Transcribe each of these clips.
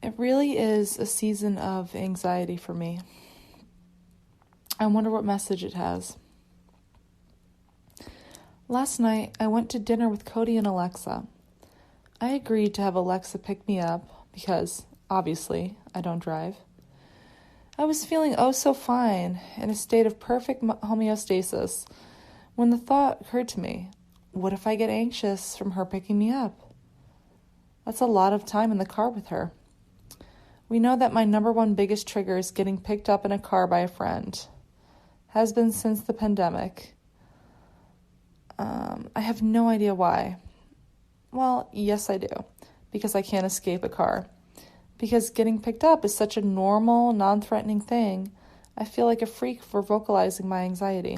It really is a season of anxiety for me. I wonder what message it has. Last night, I went to dinner with Cody and Alexa. I agreed to have Alexa pick me up because, obviously, I don't drive. I was feeling oh so fine, in a state of perfect homeostasis, when the thought occurred to me, what if I get anxious from her picking me up? That's a lot of time in the car with her. We know that my number one biggest trigger is getting picked up in a car by a friend. Has been since the pandemic. I have no idea why. Well, yes I do, because I can't escape a car. Because getting picked up is such a normal, non-threatening thing, I feel like a freak for vocalizing my anxiety.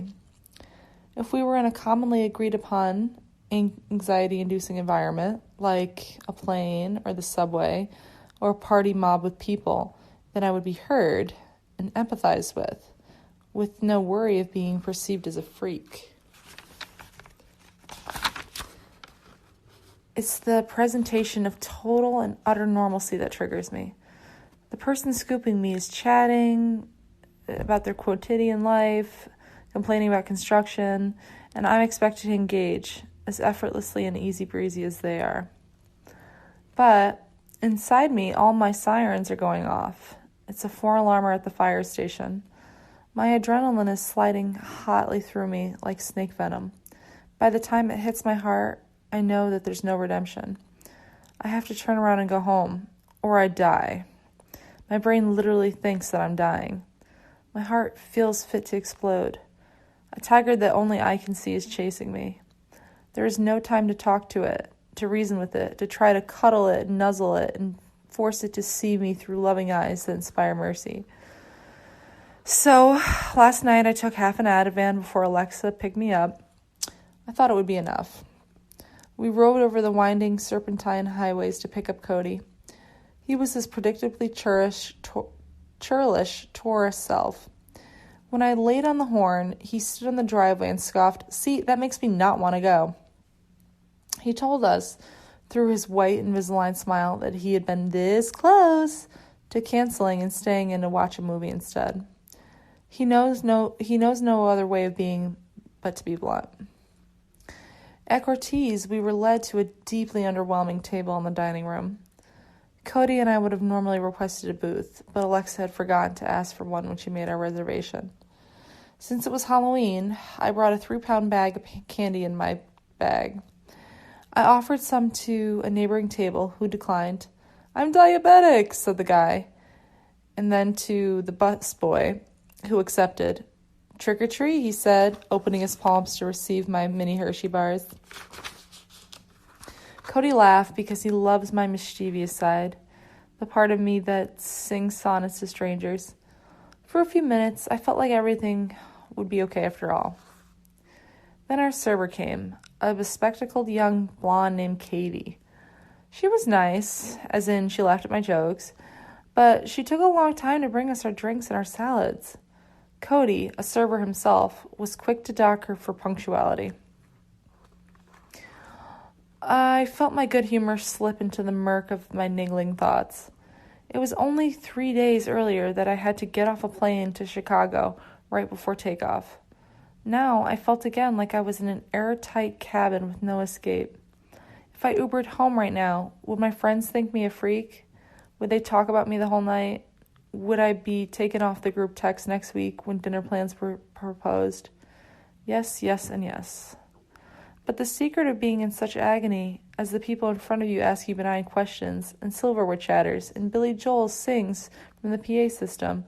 If we were in a commonly agreed upon anxiety-inducing environment, like a plane or the subway, or a party mob with people, then I would be heard and empathized with no worry of being perceived as a freak. It's the presentation of total and utter normalcy that triggers me. The person scooping me is chatting about their quotidian life, complaining about construction, and I'm expected to engage as effortlessly and easy breezy as they are. But inside me, all my sirens are going off. It's a 4-alarmer at the fire station. My adrenaline is sliding hotly through me like snake venom. By the time it hits my heart, I know that there's no redemption. I have to turn around and go home, or I die. My brain literally thinks that I'm dying. My heart feels fit to explode. A tiger that only I can see is chasing me. There is no time to talk to it, to reason with it, to try to cuddle it, nuzzle it, and force it to see me through loving eyes that inspire mercy. So, last night I took half an Ativan before Alexa picked me up. I thought it would be enough. We rode over the winding serpentine highways to pick up Cody. He was his predictably churlish Taurus self. When I laid on the horn, he stood on the driveway and scoffed, "See, that makes me not want to go." He told us, through his white Invisalign smile, that he had been this close to canceling and staying in to watch a movie instead. He knows no other way of being but to be blunt. At Cortez, we were led to a deeply underwhelming table in the dining room. Cody and I would have normally requested a booth, but Alexa had forgotten to ask for one when she made our reservation. Since it was Halloween, I brought a 3-pound bag of candy in my bag. I offered some to a neighboring table, who declined. "I'm diabetic," said the guy. And then to the busboy, who accepted. "Trick or treat," he said, opening his palms to receive my mini Hershey bars. Cody laughed because he loves my mischievous side, the part of me that sings sonnets to strangers. For a few minutes, I felt like everything would be okay after all. Then our server came, a bespectacled young blonde named Katie. She was nice, as in she laughed at my jokes, but she took a long time to bring us our drinks and our salads. Cody, a server himself, was quick to dock her for punctuality. I felt my good humor slip into the murk of my niggling thoughts. It was only 3 days earlier that I had to get off a plane to Chicago right before takeoff. Now I felt again like I was in an airtight cabin with no escape. If I Ubered home right now, would my friends think me a freak? Would they talk about me the whole night? Would I be taken off the group text next week when dinner plans were proposed? Yes, yes, and yes. But the secret of being in such agony, as the people in front of you ask you benign questions, and silverware chatters, and Billy Joel sings from the PA system,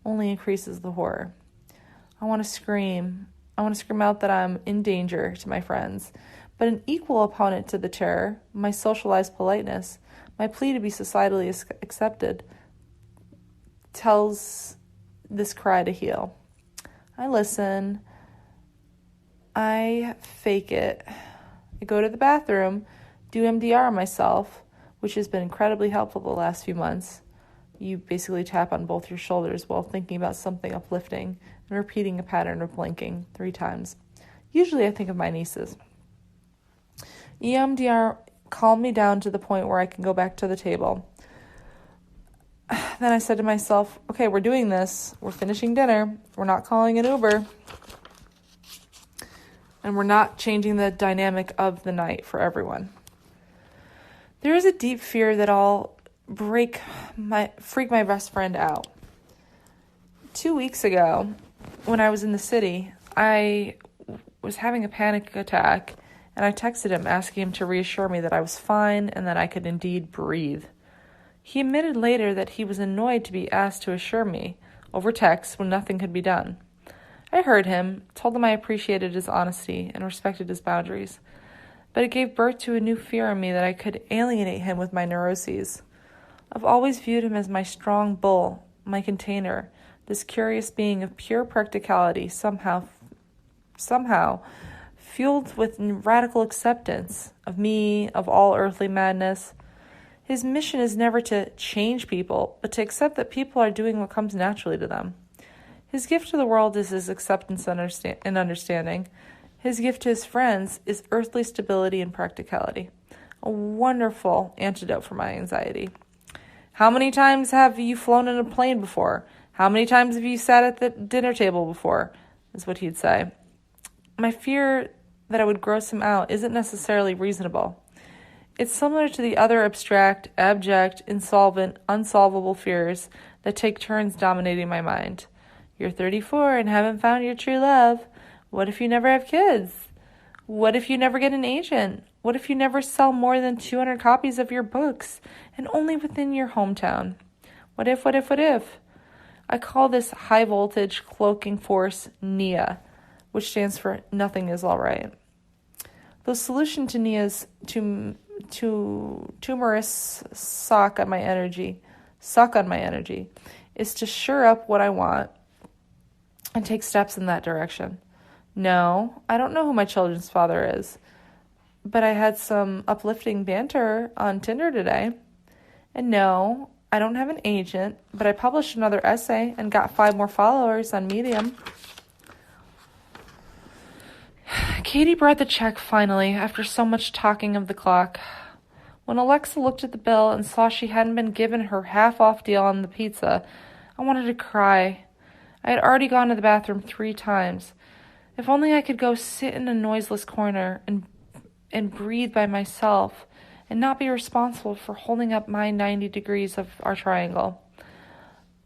only increases the horror. I want to scream. I want to scream out that I'm in danger to my friends. But an equal opponent to the terror, my socialized politeness, my plea to be societally accepted, tells this cry to heal. I listen. I fake it. I go to the bathroom, do MDR on myself, which has been incredibly helpful the last few months. You basically tap on both your shoulders while thinking about something uplifting and repeating a pattern of blinking 3 times. Usually I think of my nieces. EMDR calmed me down to the point where I can go back to the table. Then I said to myself, okay, we're doing this. We're finishing dinner. We're not calling an Uber. And we're not changing the dynamic of the night for everyone. There is a deep fear that I'll freak my best friend out. 2 weeks ago, when I was in the city, I was having a panic attack, and I texted him asking him to reassure me that I was fine and that I could indeed breathe. He admitted later that he was annoyed to be asked to assure me over text when nothing could be done. I heard him, told him I appreciated his honesty and respected his boundaries, but it gave birth to a new fear in me that I could alienate him with my neuroses. I've always viewed him as my strong bull, my container, this curious being of pure practicality, somehow fueled with radical acceptance of me, of all earthly madness. His mission is never to change people, but to accept that people are doing what comes naturally to them. His gift to the world is his acceptance and understanding. His gift to his friends is earthly stability and practicality. A wonderful antidote for my anxiety. How many times have you flown in a plane before? How many times have you sat at the dinner table before? Is what he'd say. My fear that I would gross him out isn't necessarily reasonable. It's similar to the other abstract, abject, insolvent, unsolvable fears that take turns dominating my mind. You're 34 and haven't found your true love. What if you never have kids? What if you never get an agent? What if you never sell more than 200 copies of your books, and only within your hometown? What if? I call this high-voltage cloaking force NIA, which stands for Nothing Is All Right. The solution to NIA's tumorous suck on my energy, is to shore up what I want and take steps in that direction. No, I don't know who my children's father is, but I had some uplifting banter on Tinder today. And no, I don't have an agent, but I published another essay and got 5 more followers on Medium. Katie brought the check finally, after so much talking of the clock. When Alexa looked at the bill and saw she hadn't been given her half-off deal on the pizza, I wanted to cry. I had already gone to the bathroom 3 times. If only I could go sit in a noiseless corner and breathe by myself and not be responsible for holding up my 90 degrees of our triangle.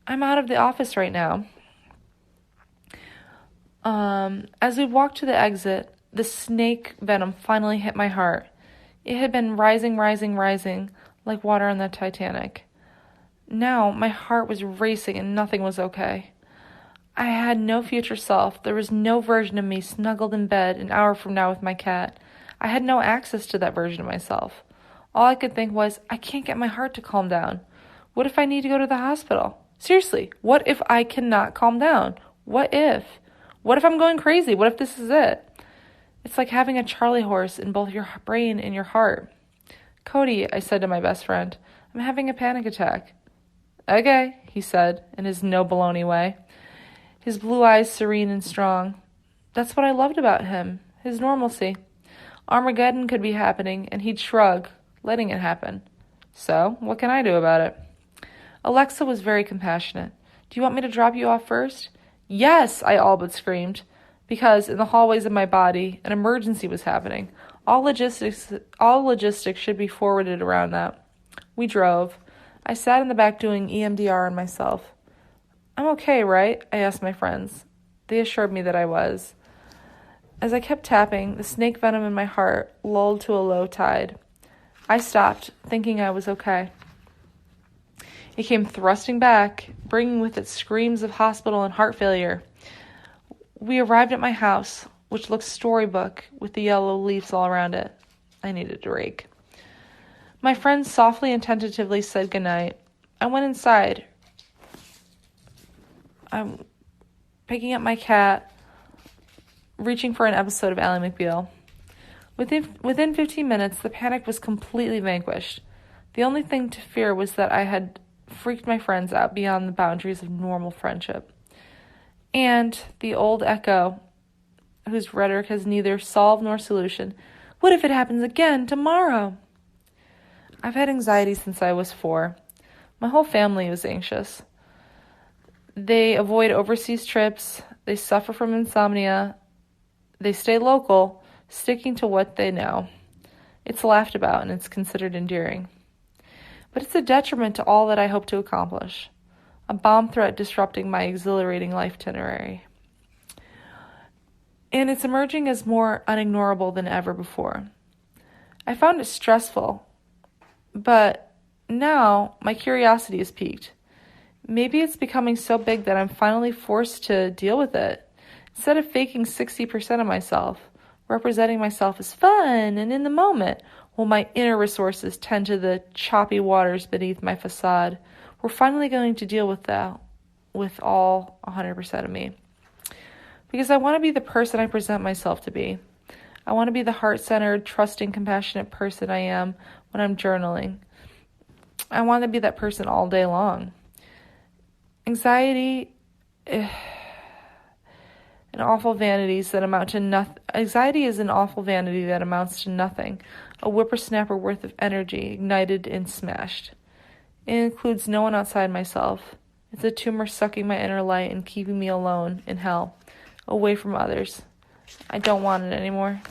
I'm out of the office right now. As we walked to the exit, the snake venom finally hit my heart. It had been rising like water on the Titanic. Now my heart was racing and nothing was okay. I had no future self. There was no version of me snuggled in bed an hour from now with my cat. I had no access to that version of myself. All I could think was, I can't get my heart to calm down. What if I need to go to the hospital? Seriously, what if I cannot calm down? What if? What if I'm going crazy? What if this is it? It's like having a Charlie horse in both your brain and your heart. Cody, I said to my best friend, I'm having a panic attack. Okay, he said, in his no baloney way. His blue eyes serene and strong. That's what I loved about him, his normalcy. Armageddon could be happening, and he'd shrug, letting it happen. So, what can I do about it? Alexa was very compassionate. Do you want me to drop you off first? Yes, I all but screamed, because in the hallways of my body, an emergency was happening. All logistics should be forwarded around that. We drove. I sat in the back doing EMDR on myself. I'm okay, right? I asked my friends. They assured me that I was. As I kept tapping, the snake venom in my heart lulled to a low tide. I stopped, thinking I was okay. It came thrusting back, bringing with it screams of hospital and heart failure. We arrived at my house, which looked storybook with the yellow leaves all around it. I needed a rake. My friends softly and tentatively said goodnight. I went inside. I'm picking up my cat, reaching for an episode of Ally McBeal. Within 15 minutes, the panic was completely vanquished. The only thing to fear was that I had freaked my friends out beyond the boundaries of normal friendship. And the old echo, whose rhetoric has neither solve nor solution, what if it happens again tomorrow? I've had anxiety since I was 4. My whole family was anxious. They avoid overseas trips. They suffer from insomnia. They stay local, sticking to what they know. It's laughed about and it's considered endearing. But it's a detriment to all that I hope to accomplish. A bomb threat disrupting my exhilarating life itinerary. And it's emerging as more unignorable than ever before. I found it stressful, but now my curiosity is piqued. Maybe it's becoming so big that I'm finally forced to deal with it. Instead of faking 60% of myself, representing myself as fun and in the moment, while my inner resources tend to the choppy waters beneath my facade, we're finally going to deal with that with all 100% of me. Because I want to be the person I present myself to be. I want to be the heart-centered, trusting, compassionate person I am when I'm journaling. I want to be that person all day long. Anxiety and awful vanities that amount to nothing. Anxiety is an awful vanity that amounts to nothing. A whippersnapper worth of energy, ignited and smashed. It includes no one outside myself. It's a tumor sucking my inner light and keeping me alone in hell, away from others. I don't want it anymore.